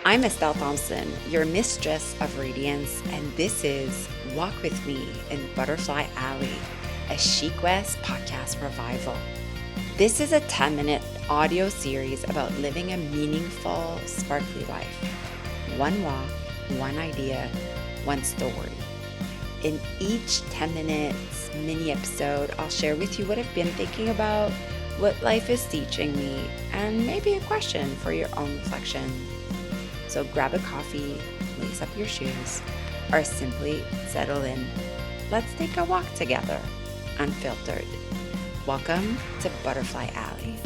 I'm Estelle Thomson, your mistress of radiance, and this is Walk With Me in Butterfly Alley, a Chic West podcast revival. This is a 10-minute audio series about living a meaningful, sparkly life. One walk, one idea, one story. In each 10 minutes mini episode, I'll share with you what I've been thinking about, what life is teaching me, and maybe a question for your own reflection. So grab a coffee, lace up your shoes, or simply settle in. Let's take a walk together, unfiltered. Welcome to Butterfly Alley.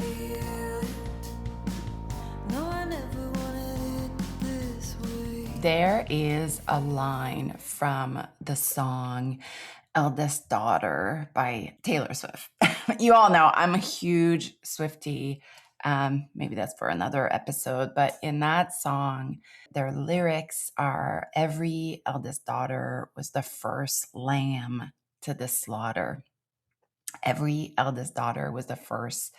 There is a line from the song Eldest Daughter by Taylor Swift. You all know I'm a huge Swiftie. Maybe that's for another episode, but in that song, their lyrics are every eldest daughter was the first lamb to the slaughter. Every eldest daughter was the first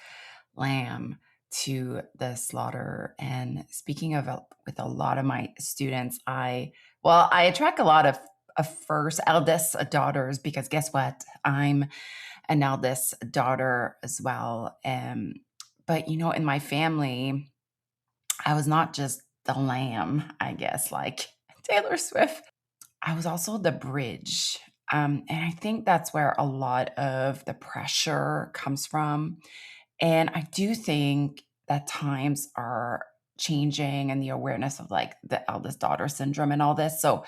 lamb to the slaughter. And speaking of with a lot of my students, I attract a lot of first eldest daughters because guess what? I'm an eldest daughter as well. But in my family, I was not just the lamb, I guess, like Taylor Swift. I was also the bridge. And I think that's where a lot of the pressure comes from. And I do think that times are changing and the awareness of like the eldest daughter syndrome and all this. So,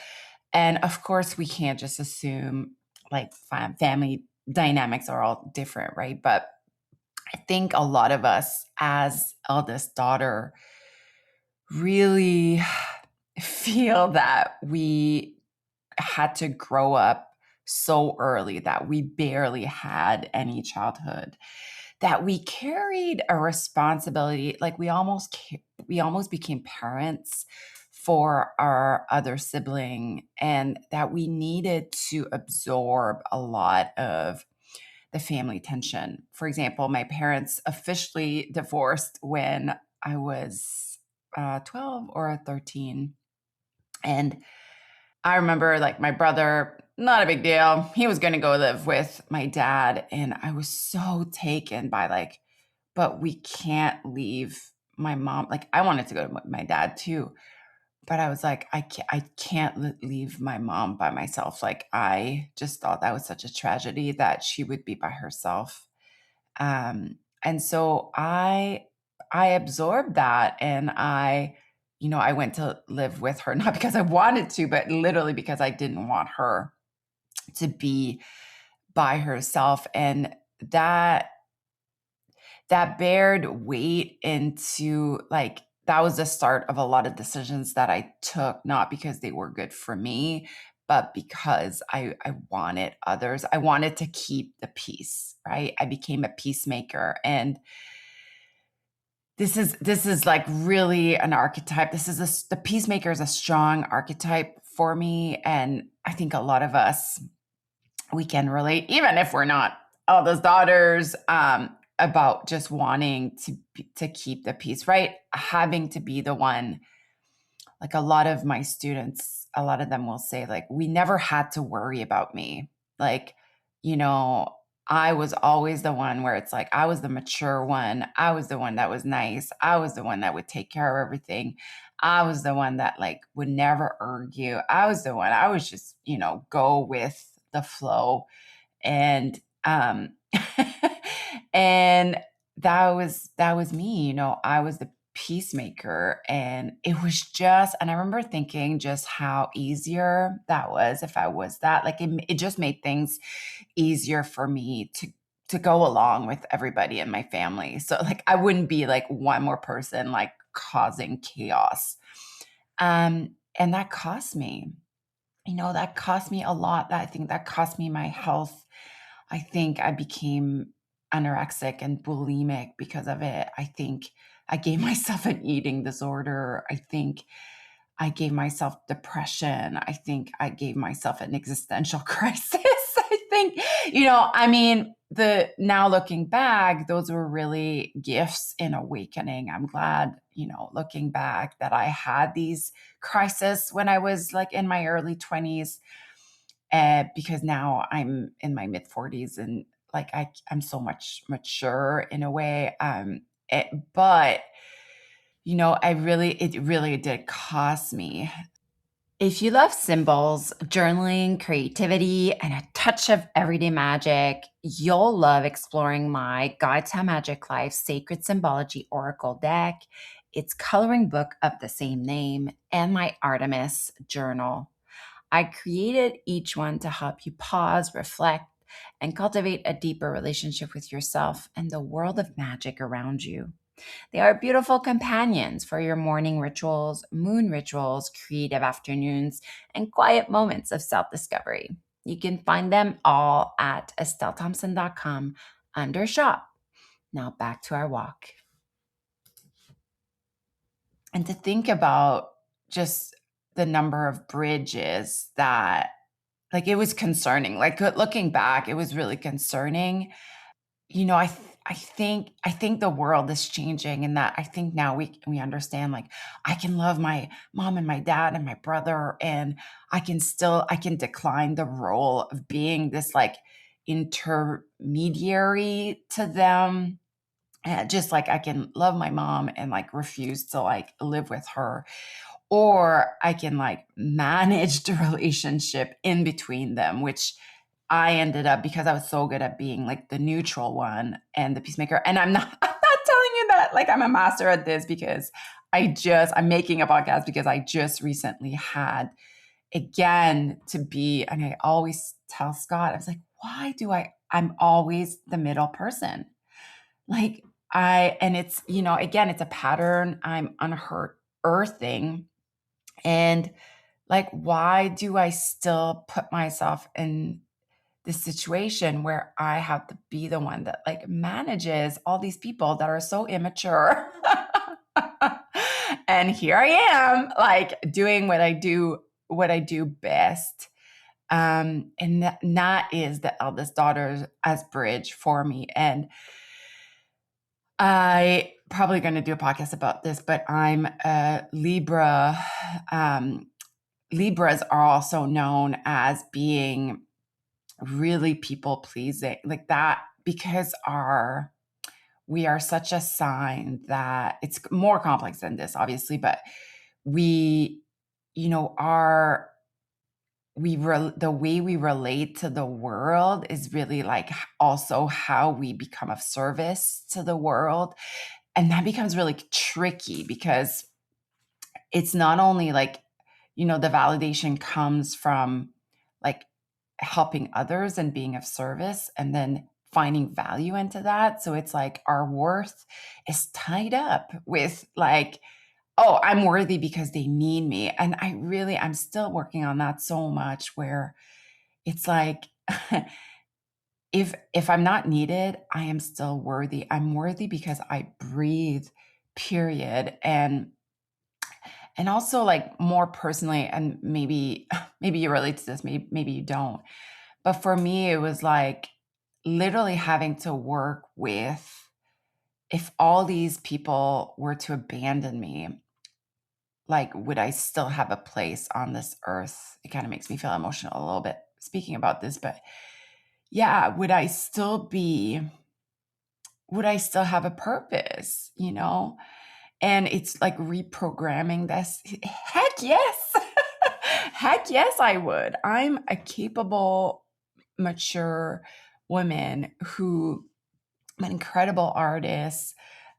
and of course, we can't just assume like family dynamics are all different, right? But I think a lot of us as eldest daughter really feel that we had to grow up so early, that we barely had any childhood, that we carried a responsibility, like we almost became parents for our other sibling, and that we needed to absorb a lot of the family tension. For example, my parents officially divorced when I was 12 or 13. And I remember like my brother, not a big deal. He was going to go live with my dad. And I was so taken by like, but we can't leave my mom. Like I wanted to go to my dad too. But I was like, I can't leave my mom by myself. Like I just thought that was such a tragedy that she would be by herself. And so I absorbed that, and I went to live with her, not because I wanted to, but literally because I didn't want her to be by herself. And that bared weight into like, that was the start of a lot of decisions that I took, not because they were good for me, but because I wanted others. I wanted to keep the peace, right? I became a peacemaker. And this is like really an archetype. The peacemaker is a strong archetype for me. And I think a lot of us, we can relate, even if we're not eldest daughters, about just wanting to keep the peace, right? Having to be the one. Like a lot of my students, a lot of them will say like, we never had to worry about me. Like, I was always the one where it's like, I was the mature one. I was the one that was nice. I was the one that would take care of everything. I was the one that like would never argue. I was just, go with the flow. And, and that was me, I was the peacemaker. And it was just, and I remember thinking just how easier that was if I was that. Like it just made things easier for me to go along with everybody in my family. So like I wouldn't be like one more person like causing chaos. And that cost me. That cost me a lot. I think that cost me my health. I think I became anorexic and bulimic because of it. I think I gave myself an eating disorder. I think I gave myself depression. I think I gave myself an existential crisis. think, I mean, the now looking back, those were really gifts in awakening. I'm glad, looking back that I had these crises when I was like in my early 20s, because now I'm in my mid 40s and like I'm so much mature in a way. But it really did cost me. If you love symbols, journaling, creativity, and a touch of everyday magic, you'll love exploring my Guide to a Magic Life Sacred Symbology Oracle deck, its coloring book of the same name, and my Artemis journal. I created each one to help you pause, reflect, and cultivate a deeper relationship with yourself and the world of magic around you. They are beautiful companions for your morning rituals, moon rituals, creative afternoons, and quiet moments of self discovery. You can find them all at estellethomson.com under shop. Now back to our walk. And to think about just the number of bridges that, like, it was concerning. Like, looking back, it was really concerning. I think the world is changing, and that I think now we understand, like, I can love my mom and my dad and my brother, and I can decline the role of being this like intermediary to them. Just like I can love my mom and like refuse to like live with her, or I can like manage the relationship in between them, which I ended up, because I was so good at being like the neutral one and the peacemaker. And I'm not telling you that like I'm a master at this, because I'm making a podcast because I just recently had again to be, and I always tell Scott, I was like, why do I'm always the middle person? Like and it's, again, it's a pattern I'm unearthing. And like, why do I still put myself in this situation where I have to be the one that like manages all these people that are so immature? And here I am, like doing what I do best. And that is the eldest daughter as bridge for me. And I probably going to do a podcast about this, but I'm a Libra. Libras are also known as being really people pleasing, like that, because we are such a sign that it's more complex than this, obviously, but we, are the way we relate to the world is really like also how we become of service to the world. And that becomes really tricky, because it's not only like, the validation comes from like helping others and being of service and then finding value into that. So it's like our worth is tied up with like, oh, I'm worthy because they need me. And I'm still working on that so much, where it's like, if I'm not needed, I am still worthy. I'm worthy because I breathe, period. And also like more personally, and maybe you relate to this, maybe you don't. But for me, it was like literally having to work with, if all these people were to abandon me, like, would I still have a place on this earth? It kind of makes me feel emotional a little bit speaking about this, but yeah, would I still have a purpose, And it's like reprogramming this. Heck yes. Heck yes, I would. I'm a capable, mature woman who, I'm an incredible artist.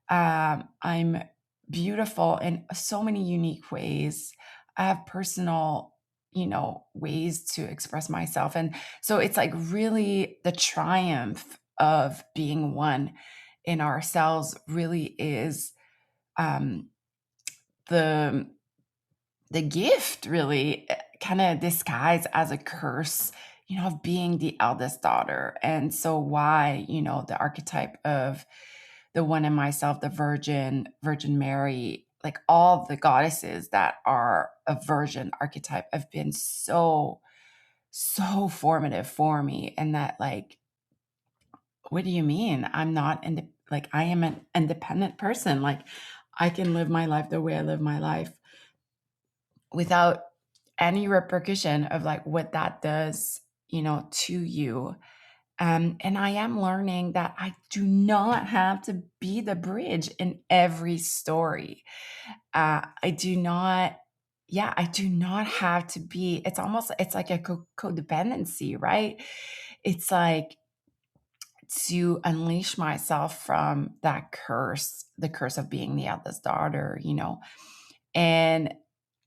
I'm beautiful in so many unique ways. I have personal, ways to express myself. And so it's like really the triumph of being one in ourselves really is um, the gift, really kind of disguised as a curse, of being the eldest daughter. And so why, the archetype of the one in myself, the Virgin Mary, like all the goddesses that are a virgin archetype have been so so formative for me. And that, like, what do you mean? I'm not like, I am an independent person. Like, I can live my life the way I live my life without any repercussion of like what that does, to you. And I am learning that I do not have to be the bridge in every story. I do not, yeah, I do not have to be. It's like a codependency, right? It's like to unleash myself from that curse, the curse of being the eldest daughter. And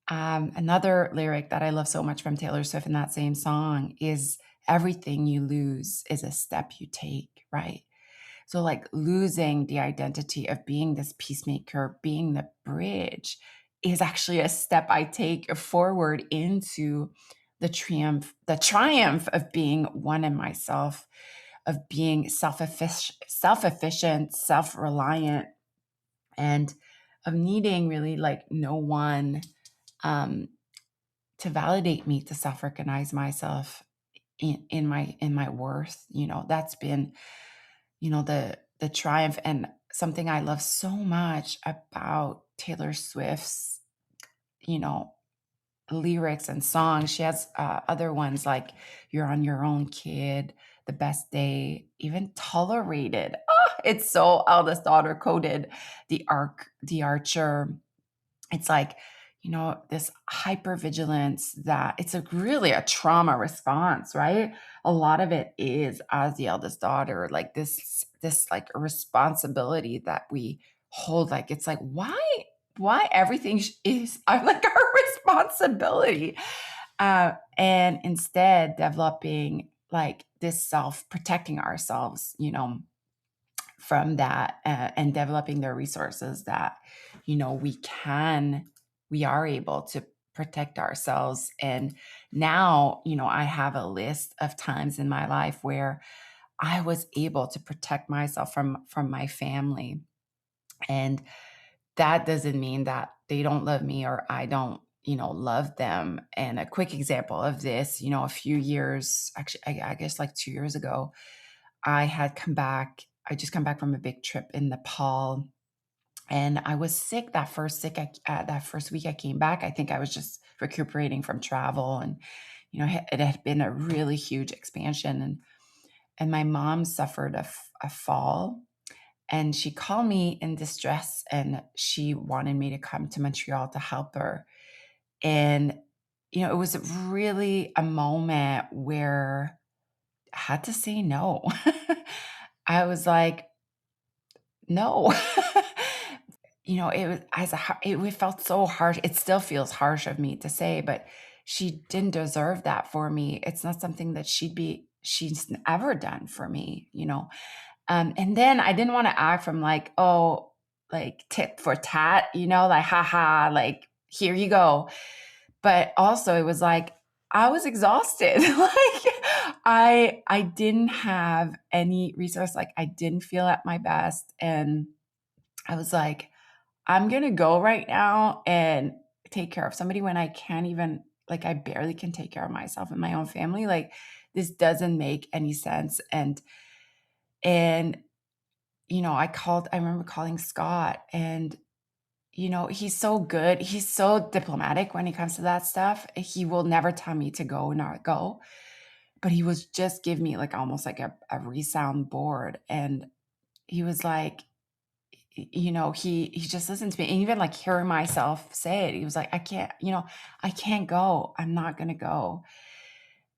another lyric that I love so much from Taylor Swift in that same song is everything you lose is a step you take, right? So, like, losing the identity of being this peacemaker, being the bridge, is actually a step I take forward into the triumph of being one in myself, of being self-efficient, self-reliant, and of needing really like no one um, to validate me, to self-recognize myself in my worth. That's been, the triumph. And something I love so much about Taylor Swift's, you know, lyrics and songs. She has other ones like You're on Your Own, Kid, The Best Day, even Tolerated. It's so eldest daughter coded. The Archer. It's like, this hypervigilance that it's really a trauma response, right? A lot of it is, as the eldest daughter, like this like responsibility that we hold. Like, it's like, why everything is like our responsibility. And instead developing like this self, protecting ourselves, from that, and developing the resources that, we are able to protect ourselves. And now, I have a list of times in my life where I was able to protect myself from my family. And that doesn't mean that they don't love me or I don't, love them. And a quick example of this, a few years, actually, I guess like 2 years ago, I just come back from a big trip in Nepal, and I was sick that first week I came back. I think I was just recuperating from travel, and it had been a really huge expansion, and my mom suffered a fall, and she called me in distress, and she wanted me to come to Montreal to help her. And it was really a moment where I had to say no. I was like, no. It was it felt so harsh. It still feels harsh of me to say, but she didn't deserve that for me. It's not something that she's ever done for me. And then I didn't want to act from like, oh, like tit for tat, like, haha, like, here you go. But also it was like, I was exhausted. Like, I didn't have any resource. Like, I didn't feel at my best. And I was like, I'm going to go right now and take care of somebody when I can't even, like, I barely can take care of myself and my own family. Like, this doesn't make any sense. And, I remember calling Scott, and, he's so good. He's so diplomatic when it comes to that stuff. He will never tell me to go or not go, but he was just give me like almost like a resound board. And he was like, he just listened to me, and even like hearing myself say it, he was like, I can't go. I'm not going to go.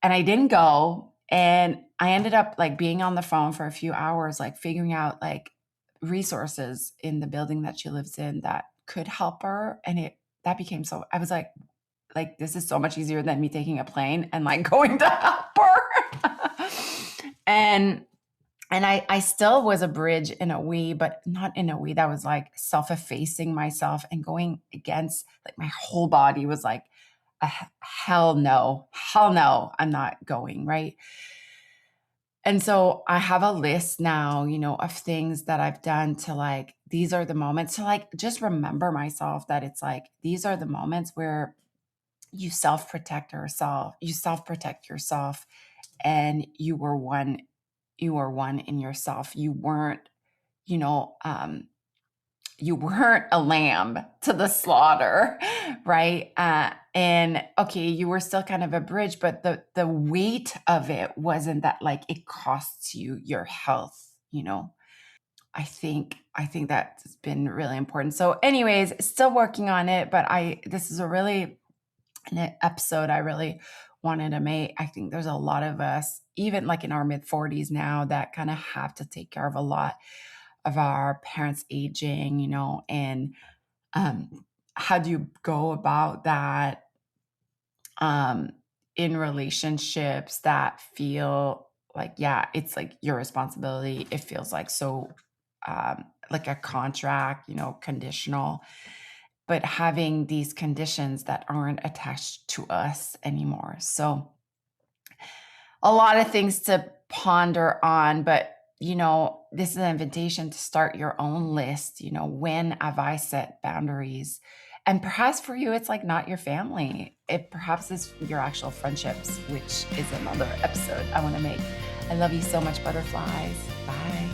And I didn't go. And I ended up like being on the phone for a few hours, like figuring out like resources in the building that she lives in that could help her. And that became I was like, this is so much easier than me taking a plane and like going to help her. And I still was a bridge in a way, but not in a way that was like self-effacing myself and going against, like, my whole body was like, hell no, I'm not going, right? And so I have a list now, of things that I've done to like, these are the moments to like just remember myself that it's like, these are the moments where, you self-protect yourself, and you were one in yourself. You weren't, you know, you weren't a lamb to the slaughter, right? And okay, you were still kind of a bridge, but the weight of it wasn't that like it costs you your health, you know. I think that's been really important. So anyways, still working on it, but this is an episode I really wanted to make. I think there's a lot of us, even like in our mid 40s now, that kind of have to take care of a lot of our parents aging, you know, and how do you go about that in relationships that feel like, yeah, it's like your responsibility. It feels like so like a contract, you know, conditional, but having these conditions that aren't attached to us anymore. So a lot of things to ponder on, but you know, this is an invitation to start your own list. You know, when have I set boundaries? And perhaps for you, it's like not your family. It perhaps is your actual friendships, which is another episode I want to make. I love you so much, butterflies. Bye.